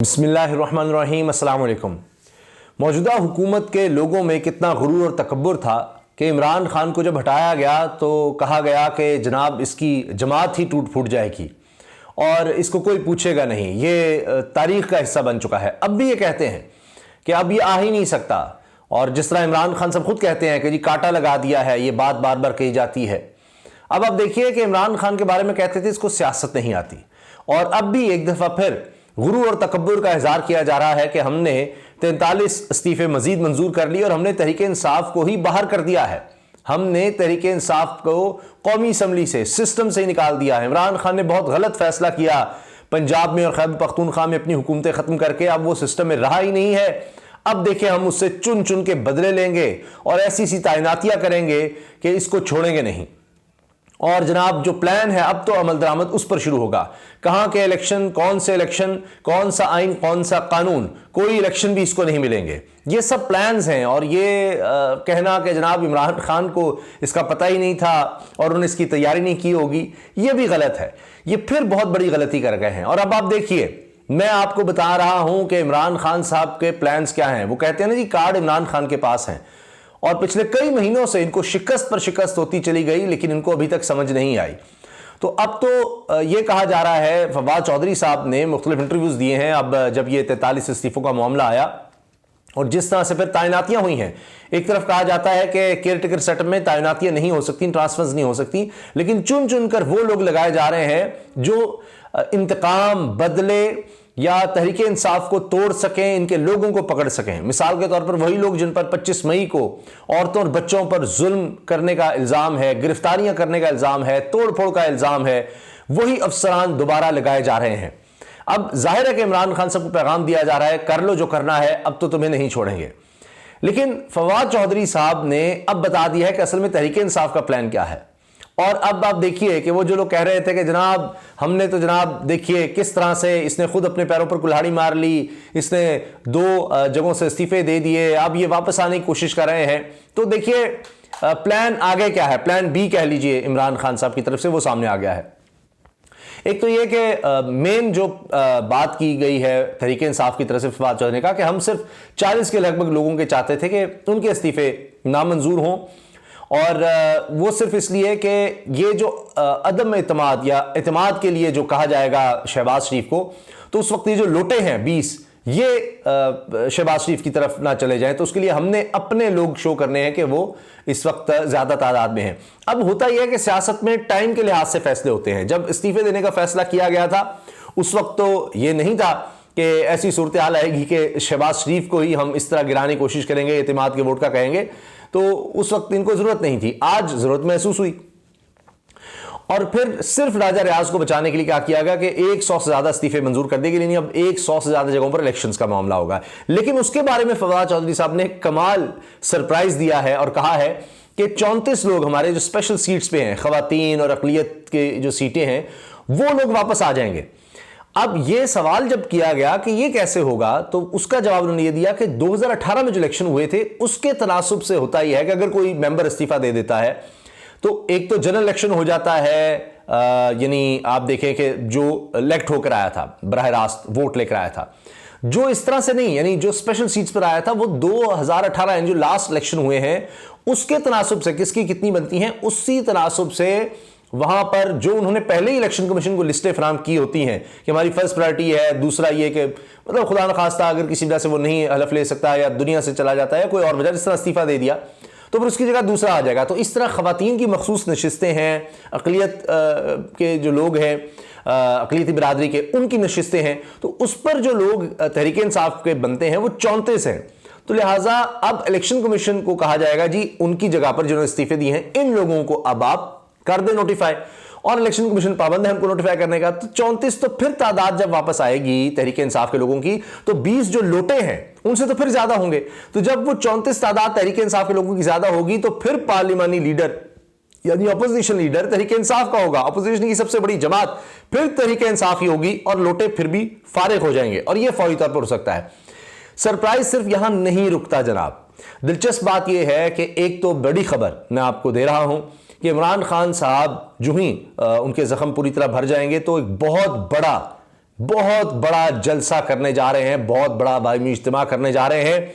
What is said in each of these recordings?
बिस्मिल्लाहिर्रहमानिर्रहीम, अस्सलाम वालेकुम। मौजूदा हुकूमत के लोगों में कितना गुरूर और तकब्बुर था कि इमरान खान को जब हटाया गया तो कहा गया कि जनाब इसकी जमात ही टूट फूट जाएगी और इसको कोई पूछेगा नहीं, ये तारीख़ का हिस्सा बन चुका है। अब भी ये कहते हैं कि अब ये आ ही नहीं सकता, और जिस तरह इमरान खान सब खुद कहते हैं कि जी कांटा लगा दिया है, ये बात बार बार कही जाती है। अब आप देखिए कि इमरान खान के बारे में कहते थे इसको सियासत नहीं आती, और अब भी एक दफ़ा फिर गुरूर और तकब्बुर का इज़हार किया जा रहा है कि हमने 43 इस्तीफ़े मजीद मंजूर कर लिए और हमने तहरीक इंसाफ को ही बाहर कर दिया है। हमने तहरीक इंसाफ को कौमी असम्बली से, सिस्टम से ही निकाल दिया है। इमरान खान ने बहुत गलत फैसला किया पंजाब में और खैबर पख्तूनख्वा में अपनी हुकूमतें ख़त्म करके, अब वो सिस्टम में रहा ही नहीं है। अब देखें हम उससे चुन चुन के बदले लेंगे और ऐसी सी तैनातियाँ करेंगे कि इसको छोड़ेंगे नहीं। और जनाब जो प्लान है अब तो अमल दरामद उस पर शुरू होगा। कहाँ के इलेक्शन, कौन से इलेक्शन, कौन सा आइन, कौन सा कानून, कोई इलेक्शन भी इसको नहीं मिलेंगे। ये सब प्लान्स हैं, और ये कहना कि जनाब इमरान खान को इसका पता ही नहीं था और उन्होंने इसकी तैयारी नहीं की होगी, ये भी गलत है। ये फिर बहुत बड़ी गलती कर गए हैं। और अब आप देखिए, मैं आपको बता रहा हूं कि इमरान खान साहब के प्लान्स क्या हैं। वो कहते हैं ना जी कार्ड इमरान खान के पास हैं, और पिछले कई महीनों से इनको शिकस्त पर शिकस्त होती चली गई, लेकिन इनको अभी तक समझ नहीं आई। तो अब तो ये कहा जा रहा है, फवाद चौधरी साहब ने मुख्तलिफ इंटरव्यूज़ दिए हैं अब जब ये 43 इस्तीफ़ों का मामला आया और जिस तरह से फिर तैनातियां हुई हैं। एक तरफ कहा जाता है कि केयर टेकर सेटअप में तैनातियां नहीं हो सकती, ट्रांसफर्स नहीं हो सकती, लेकिन चुन चुन कर वो लोग लगाए जा रहे हैं जो इंतकाम, बदले या तहरीक इंसाफ को तोड़ सकें, इनके लोगों को पकड़ सकें। मिसाल के तौर पर वही लोग जिन पर 25 मई को औरतों और बच्चों पर जुल्म करने का इल्ज़ाम है, गिरफ्तारियां करने का इल्ज़ाम है, तोड़ फोड़ का इल्ज़ाम है, वही अफसरान दोबारा लगाए जा रहे हैं। अब जाहिर है कि इमरान खान सबको पैगाम दिया जा रहा है, कर लो जो करना है, अब तो तुम्हें नहीं छोड़ेंगे। लेकिन फवाद चौधरी साहब ने अब बता दिया है कि असल में तहरीक इंसाफ का प्लान क्या है। और अब आप देखिए कि वो जो लोग कह रहे थे कि जनाब हमने तो जनाब देखिए किस तरह से इसने खुद अपने पैरों पर कुल्हाड़ी मार ली, इसने 2 जगहों से इस्तीफे दे दिए, अब ये वापस आने की कोशिश कर रहे हैं। तो देखिए प्लान आगे क्या है, प्लान बी कह लीजिए इमरान खान साहब की तरफ से, वो सामने आ गया है। एक तो ये कि मेन जो बात की गई है तहरीक इंसाफ की तरफ से फवाद चौधरी ने कहा कि हम सिर्फ 40 के लगभग लोगों के चाहते थे कि उनके इस्तीफे नामंजूर हों, और वो सिर्फ इसलिए कि ये जो अदम एतमाद या एतमाद के लिए जो कहा जाएगा शहबाज शरीफ को, तो उस वक्त ये जो लोटे हैं 20, ये शहबाज शरीफ की तरफ ना चले जाएं, तो उसके लिए हमने अपने लोग शो करने हैं कि वो इस वक्त ज़्यादा तादाद में हैं। अब होता यह है कि सियासत में टाइम के लिहाज से फैसले होते हैं। जब इस्तीफे देने का फैसला किया गया था उस वक्त तो ये नहीं था कि ऐसी सूरत हाल आएगी कि शहबाज शरीफ को ही हम इस तरह गिराने की कोशिश करेंगे, एतमाद के वोट का कहेंगे, तो उस वक्त इनको जरूरत नहीं थी। आज जरूरत महसूस हुई, और फिर सिर्फ राजा रियाज को बचाने के लिए क्या किया गया कि 100 से ज्यादा इस्तीफे मंजूर कर देंगे, नहीं अब 100 से ज्यादा जगहों पर इलेक्शंस का मामला होगा। लेकिन उसके बारे में फवाद चौधरी साहब ने कमाल सरप्राइज दिया है और कहा है कि 34 लोग हमारे जो स्पेशल सीट्स पे हैं, खवातीन और अकलियत के जो सीटें हैं, वो लोग वापस आ जाएंगे। अब यह सवाल जब किया गया कि यह कैसे होगा, तो उसका जवाब उन्होंने यह दिया कि 2018 में जो इलेक्शन हुए थे उसके तनासुब से होता यह है कि अगर कोई मेंबर इस्तीफा दे देता है तो एक तो जनरल इलेक्शन हो जाता है, यानी आप देखें कि जो इलेक्ट होकर आया था, बराह रास्त वोट लेकर आया था, जो इस तरह से नहीं, यानी जो स्पेशल सीट्स पर आया था वो 2018 यानी जो लास्ट इलेक्शन हुए हैं उसके तनासुब से किसकी कितनी बनती हैं, उसी तनासुब से वहां पर जो उन्होंने पहले ही इलेक्शन कमीशन को लिस्टें फराम की होती हैं कि हमारी फर्स्ट प्रायोरिटी है, दूसरा ये कि मतलब खुदा न खास्ता अगर किसी वजह से वो नहीं हलफ ले सकता या दुनिया से चला जाता है, कोई और वजह, इस तरह इस्तीफा दे दिया तो फिर उसकी जगह दूसरा आ जाएगा। तो इस तरह खवातीन की मखसूस नशिस्तें हैं, अक़लियत के जो लोग हैं, अक़लियती बिरादरी के, उनकी नशिस्तें हैं, तो उस पर जो लोग तहरीक इंसाफ के बनते हैं वो 34 हैं। तो लिहाजा अब इलेक्शन कमीशन को कहा जाएगा जी उनकी जगह पर जिन्होंने इस्तीफे दिए हैं इन लोगों को अब आप कर दे नोटिफाई, और इलेक्शन कमीशन पाबंद है हमको नोटिफाई करने का। तो 34, तो फिर तादाद जब वापस आएगी तहरीक इंसाफ के लोगों की तो 20 जो लोटे हैं उनसे तो फिर ज्यादा होंगे। तो जब वो 34 तादाद तहरीक इंसाफ के लोगों की ज्यादा होगी तो फिर पार्लिमानी लीडर यानी अपोजिशन लीडर तहरीक इंसाफ का होगा, अपोजिशन की सबसे बड़ी जमात फिर तहरीक इंसाफ ही होगी, और लोटे फिर भी फारिग हो जाएंगे, और यह फौरी तौर पर हो सकता है। सरप्राइज सिर्फ यहां नहीं रुकता जनाब। दिलचस्प बात यह है कि एक तो बड़ी खबर मैं आपको दे रहा हूं कि इमरान खान साहब जो ही उनके जख्म पूरी तरह भर जाएंगे तो एक बहुत बड़ा बहुत बड़ा जलसा करने जा रहे हैं, बहुत बड़ा बायमी इज्तिमा करने जा रहे हैं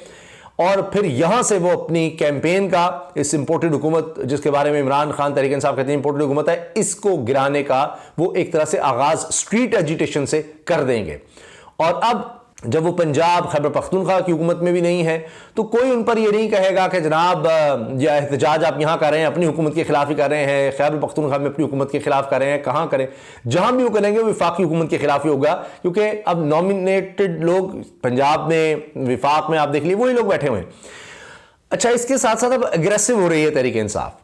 और फिर यहां से वो अपनी कैंपेन का इस इंपोर्टेड हुकूमत, जिसके बारे में इमरान खान तहरीक इंसाफ कहते हैं इंपोर्टेड हुकूमत है, इसको गिराने का वो एक तरह से आगाज स्ट्रीट एजिटेशन से कर देंगे। और अब जब वो पंजाब खैबर पख्तूनख्वा की हुकूमत में भी नहीं है तो कोई उन पर ये नहीं कहेगा कि जनाब यह एहतजाज आप यहाँ कर रहे हैं, अपनी हुकूमत के खिलाफ ही कर रहे हैं, खैबर पख्तूनख्वा में अपनी हुकूमत के खिलाफ कर रहे हैं, कहाँ करें, जहाँ भी वो करेंगे वो वफाकी हुकूमत के खिलाफ ही होगा, क्योंकि अब नॉमिनेटेड लोग पंजाब में, विफाक में आप देख लीजिए वही लोग बैठे हुए हैं। अच्छा, इसके साथ साथ अब अग्रेसिव हो रही है तहरीक इंसाफ।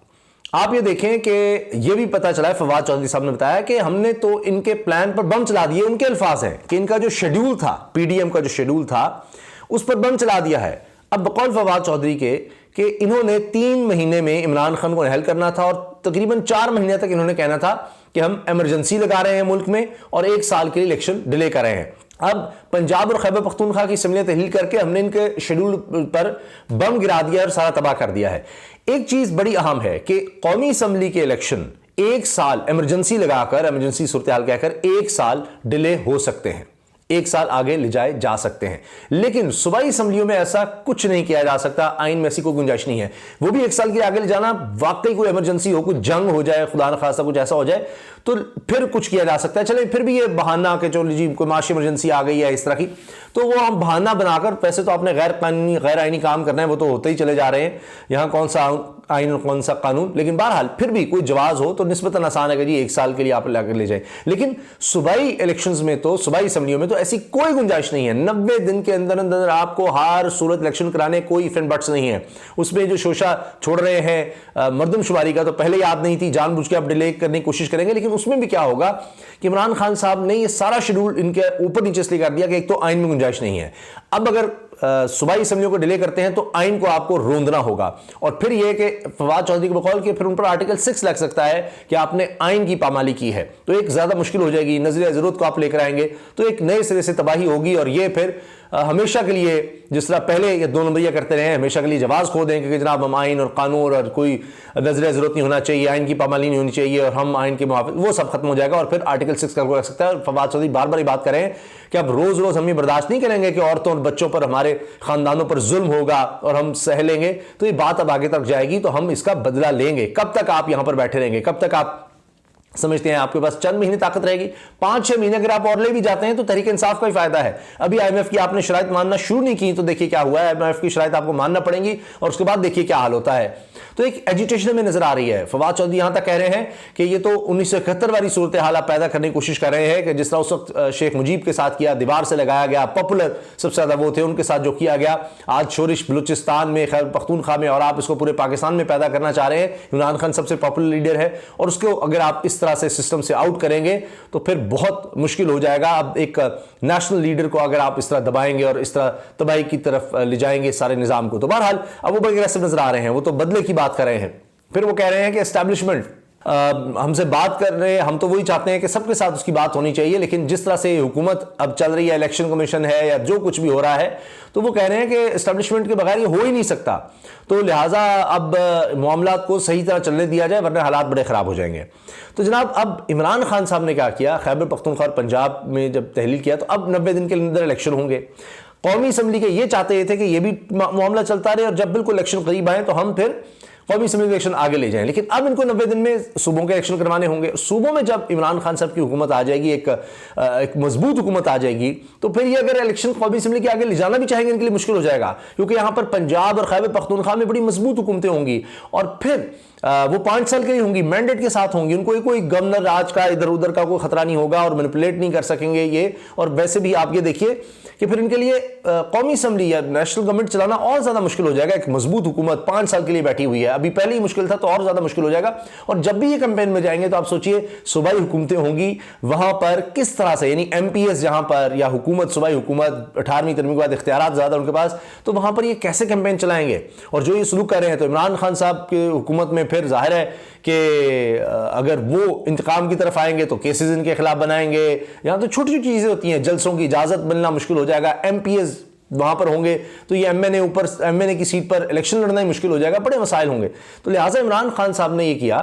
आप ये देखें कि ये भी पता चला है, फवाद चौधरी साहब ने बताया कि हमने तो इनके प्लान पर बम चला दिए। उनके अल्फाज हैं कि इनका जो शेड्यूल था, पीडीएम का जो शेड्यूल था, उस पर बम चला दिया है। अब बकौल फवाद चौधरी के कि इन्होंने 3 महीने में इमरान खान को नहल करना था और तकरीबन 4 महीने तक इन्होंने कहना था कि हम इमरजेंसी लगा रहे हैं मुल्क में और 1 साल के लिए इलेक्शन डिले कर रहे हैं। अब पंजाब और खैबर पख्तूनख्वा की असम्बलियां तहलील करके हमने इनके शेड्यूल पर बम गिरा दिया और सारा तबाह कर दिया है। एक चीज बड़ी अहम है कि कौमी असम्बली के इलेक्शन 1 साल इमरजेंसी लगाकर, इमरजेंसी सूरत हाल कहकर 1 साल डिले हो सकते हैं, 1 साल आगे ले जाए जा सकते हैं, लेकिन सूबाई असम्बलियों में ऐसा कुछ नहीं किया जा सकता। आइन में ऐसी कोई गुंजाइश नहीं है। वो भी 1 साल के आगे ले जाना, वाकई कोई इमरजेंसी हो, कुछ जंग हो जाए, खुदा न खासा कुछ ऐसा हो जाए तो फिर कुछ किया जा सकता है। चले फिर भी ये बहाना कि चलो जी कोई माशी इमरजेंसी आ गई है इस तरह की, तो वो हम बहाना बनाकर, वैसे तो आपने गैर कानूनी गैर आइनी काम करना है, वो तो होते ही चले जा रहे हैं, यहाँ कौन सा आइन और कौन सा कानून, लेकिन बहरहाल फिर भी कोई जवाज हो तो निस्बतन आसान है कि जी 1 साल के लिए आप लाकर ले जाए। लेकिन सूबाई इलेक्शंस में तो, सूबाई असम्बलियों में तो ऐसी कोई गुंजाइश नहीं है। 90 दिन के अंदर अंदर आपको हर सूरत इलेक्शन कराने, कोई इफ एंड बट्स नहीं है। उसमें जो शोशा छोड़ रहे हैं मरदमशुमारी का, तो पहले याद नहीं थी, जानबूझ के आप डिले करने की कोशिश करेंगे, लेकिन उसमें भी क्या होगा कि इमरान खान साहब ने ये सारा शेड्यूल इनके ऊपर नीचे इसलिए कर दिया कि एक तो आइन में गुंजाइश नहीं है। अब अगर सूबाई असम्बलियों को डिले करते हैं तो आइन को आपको रोंदना होगा, और फिर यह कि फवाद चौधरी के बकौल कि फिर उन पर आर्टिकल 6 लग सकता है कि आपने आइन की पामाली की है, तो एक ज्यादा मुश्किल हो जाएगी। नजरिया जरूरत को आप लेकर आएंगे तो एक नए सिरे से तबाही होगी, और यह फिर हमेशा के लिए, जिस तरह पहले ये 2 नंबरिया करते रहे, हमेशा के लिए जवाब खो देंगे कि जनाब हम आइन और कानून और कोई नजरिया जरूरत नहीं होना चाहिए, आइन की पामाली नहीं होनी चाहिए और हम आइन के मुआफिक, वो सब खत्म हो जाएगा और फिर आर्टिकल 6 का रख सकता है। और फवाद चौधरी बार बार बात करें कि अब रोज रोज हम ये बर्दाश्त नहीं करेंगे कि औरतों और बच्चों पर, हमारे खानदानों पर जुल्म होगा और हम सह लेंगे, तो ये बात अब आगे तक जाएगी तो हम इसका बदला लेंगे। कब तक आप यहां पर बैठे रहेंगे, कब तक आप समझते हैं आपके पास चंद महीने ताकत रहेगी? 5-6 महीने अगर आप और ले भी जाते हैं तो तहरीक इंसाफ का ही फायदा है। अभी आईएमएफ की आपने शराइत मानना शुरू नहीं की तो देखिए क्या हुआ है। आईएमएफ की शराइत आपको मानना पड़ेंगी और उसके बाद देखिए क्या हाल होता है। तो एक एजिटेशन में नजर आ रही है। फवाद चौधरी यहां तक कह रहे हैं कि ये तो 1971 वाली सूरत हाल आप पैदा करने की कोशिश कर रहे हैं कि जिस तरह उस वक्त शेख मुजीब के साथ किया, दीवार से लगाया गया, पॉपुलर सबसे ज्यादा वो थे, उनके साथ जो किया गया, आज शोरिश बलूचिस्तान में, खैबर पख्तूनख्वा में, और आप इसको पूरे पाकिस्तान में पैदा करना चाह रहे हैं। इमरान खान सबसे पॉपुलर लीडर है और उसको अगर आप इस तरह से सिस्टम से आउट करेंगे तो फिर बहुत मुश्किल हो जाएगा। अब एक नेशनल लीडर को अगर आप इस तरह दबाएंगे और इस तरह तबाही की तरफ ले जाएंगे सारे निजाम को, तो बहरहाल अब वो बड़े अग्रेसिव नजर आ रहे हैं, वो तो बदले की बात कर रहे हैं। फिर वो कह रहे हैं कि एस्टैब्लिशमेंट हमसे बात कर रहे हैं, हम तो वही चाहते हैं कि सबके साथ उसकी बात होनी चाहिए, लेकिन जिस तरह से हुकूमत अब चल रही है, इलेक्शन कमीशन है या जो कुछ भी हो रहा है, तो वो कह रहे हैं कि एस्टैब्लिशमेंट के बगैर ये हो ही नहीं सकता, तो लिहाजा अब मामलात को सही तरह चलने दिया जाए वरना हालात बड़े ख़राब हो जाएंगे। तो जनाब अब इमरान खान साहब ने क्या किया, खैबर पख्तूनख्वा और पंजाब में जब तहलील किया तो अब 90 दिन के अंदर इलेक्शन होंगे। कौमी असम्बली के ये चाहते थे कि ये भी मामला चलता रहे और जब बिल्कुल इलेक्शन करीब आए तो हम फिर कौमी असम्बली इलेक्शन आगे ले जाएं, लेकिन अब इनको 90 दिन में सूबों के इलेक्शन करवाने होंगे। सूबों में जब इमरान खान साहब की हुकूमत आ जाएगी, एक मजबूत हुकूमत आ जाएगी, तो फिर ये अगर इलेक्शन कौमी असम्बली के आगे ले जाना भी चाहेंगे इनके लिए मुश्किल हो जाएगा, क्योंकि यहाँ पर पंजाब और खैबर पख्तूनख्वा में बड़ी मजबूत हुकूमतें होंगी और फिर वो 5 साल के लिए होंगी, मैंडेट के साथ होंगी, उनको कोई गवर्नर राज का इधर उधर का कोई खतरा नहीं होगा और मैनिपुलेट नहीं कर सकेंगे ये। और वैसे भी आप ये देखिए कि फिर इनके लिए कौमी असम्बली या नेशनल गवर्नमेंट चलाना और ज्यादा मुश्किल हो जाएगा। एक मजबूत हुकूमत 5 साल के लिए बैठी हुई है, अभी पहले ही मुश्किल था तो और ज्यादा मुश्किल हो जाएगा। और जब भी ये कैंपेन में जाएंगे तो आप सोचिए सूबाई हुकूमतें होंगी, वहां पर किस तरह से, यानी एमपीएस जहां पर या हुकूमत, सूबाई हुकूमत 18वीं तरमीम के बाद इख्तियारात ज्यादा उनके पास, तो वहां पर ये कैसे कैंपेन चलाएंगे। और जो ये सलूक कर रहे हैं तो इमरान खान साहब की हुकूमत में फिर जाहिर है कि अगर वो इंतकाम की तरफ आएंगे तो केसेस इनके खिलाफ बनाएंगे। यहां तो छोटी छोटी चीजें होती हैं, जलसों की इजाजत मिलना मुश्किल हो जाएगा, एमपीएस वहां पर होंगे तो ये एमएनए की सीट पर इलेक्शन लड़ना ही मुश्किल हो जाएगा, बड़े मसाइल होंगे। तो लिहाजा इमरान खान साहब ने यह किया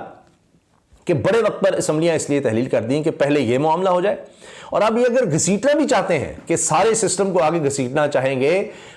कि बड़े वक्त पर असम्बलियां इसलिए तहलील कर दी कि पहले यह मामला हो जाए और अब ये अगर घसीटना भी चाहते हैं कि सारे सिस्टम को आगे घसीटना चाहेंगे,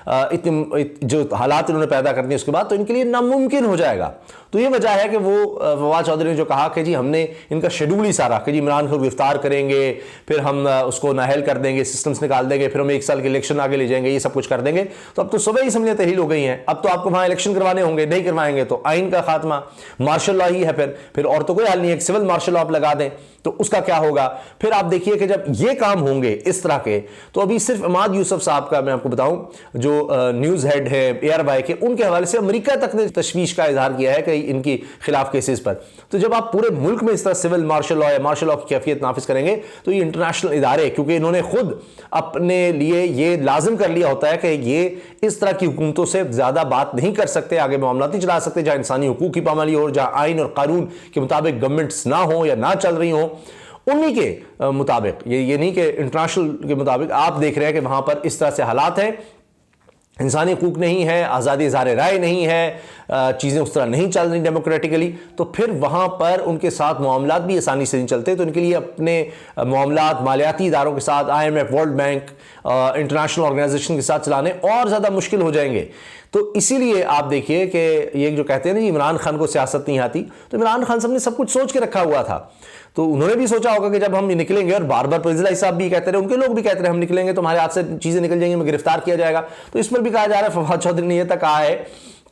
जो हालात इन्होंने पैदा कर दिए उसके बाद, तो इनके लिए नामुमकिन हो जाएगा। तो ये वजह है कि वो फवाद चौधरी ने जो कहा कि जी हमने इनका शेड्यूल ही सारा कि जी इमरान खान को गिरफ्तार करेंगे, फिर हम उसको नाहल कर देंगे, सिस्टम्स निकाल देंगे, फिर हम 1 साल के इलेक्शन आगे ले जाएंगे, ये सब कुछ कर देंगे। तो अब तो सुबह ही समझे तहलील हो गई हैं, अब तो आपको वहां इलेक्शन करवाने होंगे, नहीं करवाएंगे तो आइन का खात्मा, मार्शल लॉ ही है, फिर और तो कोई हाल नहीं है, सिविल मार्शल लॉ आप लगा दें तो उसका क्या होगा। फिर आप देखिए कि जब ये काम होंगे इस तरह के, तो अभी सिर्फ इमाद यूसुफ साहब का मैं आपको बताऊं, जो न्यूज हेड है एयरवाई के, उनके हवाले से अमेरिका तक ने तशवीश का इजहार किया है कि इनकी खिलाफ केसेस पर। तो जब आप पूरे मुल्क में इस तरह सिविल मार्शल लॉ या मार्शल लॉ की कैफियत नाफिज करेंगे, तो ये इंटरनेशनल इदारे, क्योंकि इन्होंने खुद अपने लिए ये लाजिम कर लिया होता है कि ये इस तरह की हुकूमतों से ज्यादा बात नहीं कर सकते, आगे मामला नहीं चला सकते जहां इंसानी हुकूक की पामाली हो, जहां आइन और कानून के मुताबिक गवर्नमेंट्स ना हो या ना चल रही हो, उन्हीं के मुताबिक, ये नहीं कि इंटरनेशनल के मुताबिक। आप देख रहे हैं कि वहां पर इस तरह से हालात हैं, इंसानी हकूक नहीं है, आज़ादी इज़हार राय नहीं है, चीज़ें उस तरह नहीं चल रही डेमोक्रेटिकली, तो फिर वहाँ पर उनके साथ मामलात भी आसानी से नहीं चलते। तो इनके लिए अपने मामलात मालियाती इदारों के साथ, IMF, world bank, international organisation के साथ चलाने और ज़्यादा मुश्किल हो जाएंगे। तो इसीलिए आप देखिए कि ये जो कहते हैं ना, इमरान खान को सियासत नहीं आती, तो इमरान खान साहब ने सब कुछ सोच के रखा हुआ था। तो उन्होंने भी सोचा होगा कि जब हम निकलेंगे, और बार बार प्रेसिडेंट साहब भी कहते रहे, उनके लोग भी कहते रहे, हम निकलेंगे तो हमारे हाथ से चीज़ें निकल जाएंगी, हमें गिरफ्तार किया जाएगा। तो इस पर भी कहा जा रहा है, फवाद चौधरी ने यह तक कहा है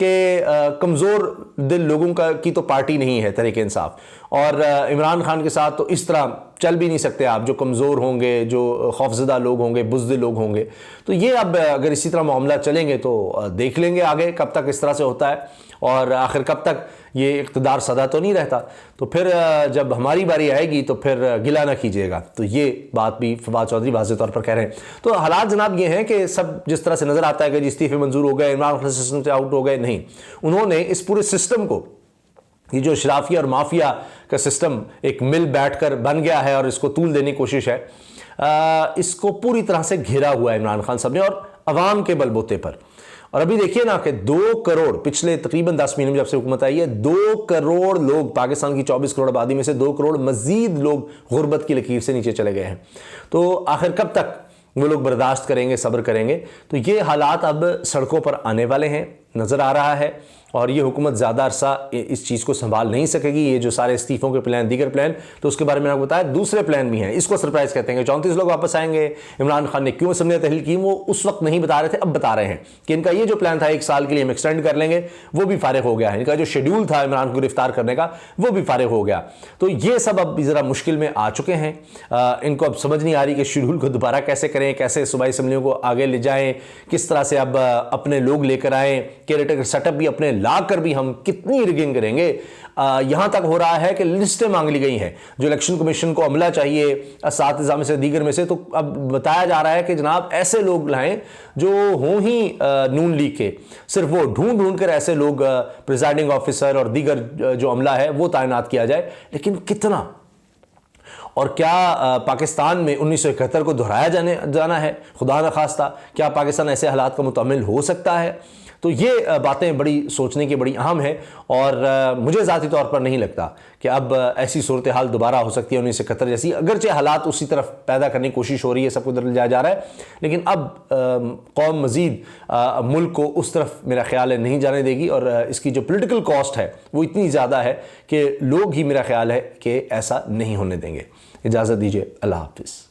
कि कमज़ोर दिल लोगों की तो पार्टी नहीं है तहरीक इंसाफ, और इमरान खान के साथ तो इस तरह चल भी नहीं सकते आप, जो कमज़ोर होंगे, जो खौफज़दा लोग होंगे, बुज़दिल लोग होंगे। तो ये अब अगर इसी तरह मामला चलेंगे तो देख लेंगे आगे कब तक इस तरह से होता है, और आखिर कब तक ये इक़्तिदार सदा तो नहीं रहता। तो फिर जब हमारी बारी आएगी तो फिर गिला ना कीजिएगा। तो ये बात भी फवाद चौधरी वाज़ेह तौर पर कह रहे हैं। तो हालात जनाब ये हैं कि सब जिस तरह से नज़र आता है कि इस्तीफ़े मंजूर हो गए, इमरान खान सिस्टम से आउट हो गए, नहीं, उन्होंने इस पूरे सिस्टम को, ये जो शराफिया और माफिया का सिस्टम एक मिल बैठकर बन गया है और इसको तूल देने की कोशिश है, इसको पूरी तरह से घेरा हुआ है इमरान खान साहब ने, और अवाम के बलबूते पर। और अभी देखिए ना कि 2 करोड़, पिछले तकरीबन 10 महीने में जब से हुकूमत आई है, 2 करोड़ लोग, पाकिस्तान की 24 करोड़ आबादी में से 2 करोड़ मजीद लोग गुर्बत की लकीर से नीचे चले गए हैं। तो आखिर कब तक वो लोग बर्दाश्त करेंगे, सब्र करेंगे। तो ये हालात अब सड़कों पर आने वाले हैं, नज़र आ रहा है, और ये हुकूमत ज़्यादा अरसा इस चीज़ को संभाल नहीं सकेगी। ये जो सारे इस्तीफ़ों के प्लान, दीगर प्लान, तो उसके बारे में आपको बताया, दूसरे प्लान भी हैं। इसको सरप्राइज़ कहते हैं कि 34 लोग वापस आएंगे। इमरान खान ने क्यों असम्बली तहलील की, वो उस वक्त नहीं बता रहे थे, अब बता रहे हैं कि इनका ये जो प्लान था 1 साल के लिए हम एक्सटेंड कर लेंगे, वो भी फारिग हो गया है। इनका जो शेड्यूल था इमरान को गिरफ्तार करने का, वो भी फारिग हो गया। तो ये सब अब ज़रा मुश्किल में आ चुके हैं। इनको अब समझ नहीं आ रही कि शेड्यूल को दोबारा कैसे करें, कैसे सूबाई असम्बलियों को आगे ले जाएँ, किस तरह से अब अपने लोग लेकर आएँ, केयरटेकर सेटअप भी अपने ला कर भी हम कितनी रिगिंग करेंगे। यहां तक हो रहा है कि लिस्टें मांग ली गई हैं जो इलेक्शन कमीशन को अमला चाहिए, असातिज़ा में से, दीगर में से। तो अब बताया जा रहा है कि जनाब ऐसे लोग लाएं जो हों ही नून लीग के, सिर्फ वो ढूंढ ढूंढ कर ऐसे लोग, प्रिजाइडिंग ऑफिसर और दीगर जो अमला है वो तैनात किया जाए। लेकिन कितना, और क्या पाकिस्तान में 1971 को दोहराया जाना है? खुदा न खास्ता, क्या पाकिस्तान ऐसे हालात का मुतमिल हो सकता है? तो ये बातें बड़ी सोचने की, बड़ी अहम है। और मुझे ज़ाती तौर पर नहीं लगता कि अब ऐसी सूरत हाल दोबारा हो सकती है 1971 जैसी, अगरचे हालात उसी तरफ पैदा करने की कोशिश हो रही है, सबको दर जा रहा है। लेकिन अब कौम मज़ीद मुल्क को उस तरफ मेरा ख्याल है नहीं जाने देगी, और इसकी जो पोलिटिकल कॉस्ट है वो इतनी ज़्यादा है कि लोग ही, मेरा ख्याल है कि ऐसा नहीं होने देंगे। इजाज़त दीजिए, अल्लाह हाफ़िज़।